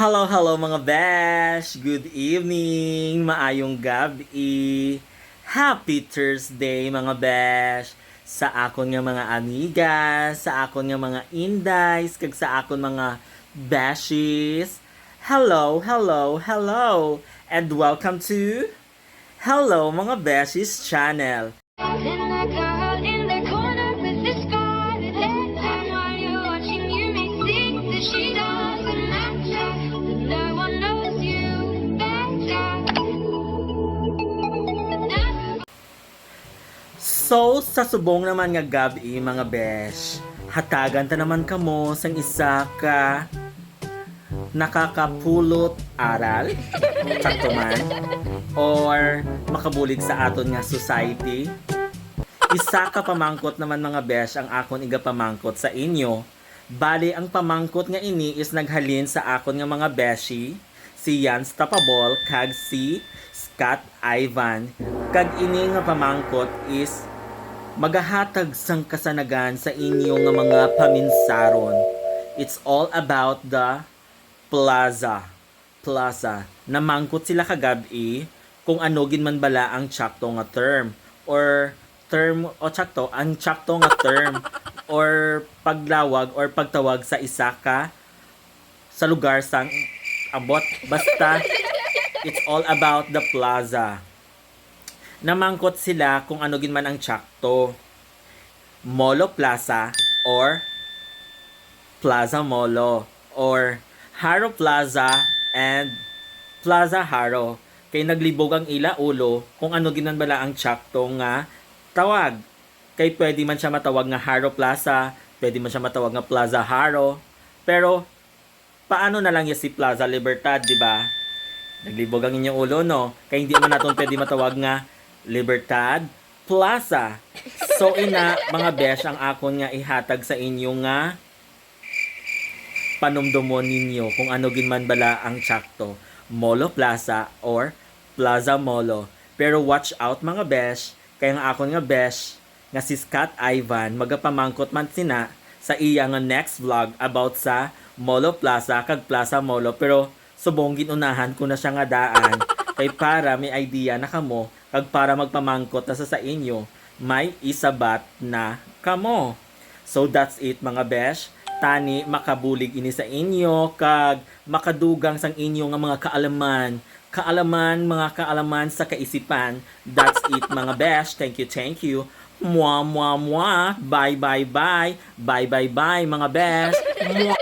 Hello, hello mga besh! Good evening! Maayong gabi! Happy Thursday mga besh! Sa akon nga mga amigas, sa akon nga mga indays, kag sa akon mga beshies. Hello, hello, hello! And welcome to Hello mga beshies channel! In the crowd, in the corner with the scarlet letter, while you're watching, you may think that she doesn't matter, that no one knows you better. So, sa subong naman nga gabi mga besh, hatagan ta naman kamo sang isa ka nakakapulot aral, sakto man, or makabulig sa aton nga society. Isa ka pamangkot naman mga besh ang akon iga pamangkot sa inyo. Bali, ang pamangkot nga ini is naghalin sa akon nga mga beshi, si Yan Stapabol kag si Scott Ivan. Kag ini nga pamangkot is magahatag sang kasanagan sa inyo nga mga paminsaron. It's all about the plaza. Plaza. Namangkot sila kagabi kung ano gin man bala ang tsakto nga term or term o tsakto ang tsakto nga term or paglawag or pagtawag sa isa ka sa lugar sang abot basta it's all about the plaza. Namangkot sila kung ano gin man ang tsakto. Molo Plaza or Plaza Molo or Haro Plaza and Plaza Haro. Kay naglibog ang ila ulo kung ano ginan bala ang tsakto nga tawag. Kay pwede man siya matawag nga Haro Plaza, pwede man siya matawag nga Plaza Haro. Pero paano na lang ya si Plaza Libertad, di ba? Naglibog ang inyong ulo, no? Kay hindi man naton pwede matawag nga Libertad Plaza. So ina, mga besh, ang akon nga ihatag sa inyo nga panumdumon ninyo kung ano gin man bala ang tsakto. Molo Plaza or Plaza Molo. Pero watch out mga besh, kaya nga akon nga besh nga si Scott Ivan magapamangkot man sina sa iya nga next vlog about sa Molo Plaza kag Plaza Molo. Pero subong ginunahan ko na siya nga daan kay para may idea na kamo kag para magpamangkot na sa inyo may isabat na kamo. So that's it mga besh. Tani makabulig ini sa inyo kag makadugang sang inyo nga mga mga kaalaman sa kaisipan. That's it mga besh. Thank you. Mwah mwah mwah. Bye bye bye. Bye bye bye mga besh. Mwah.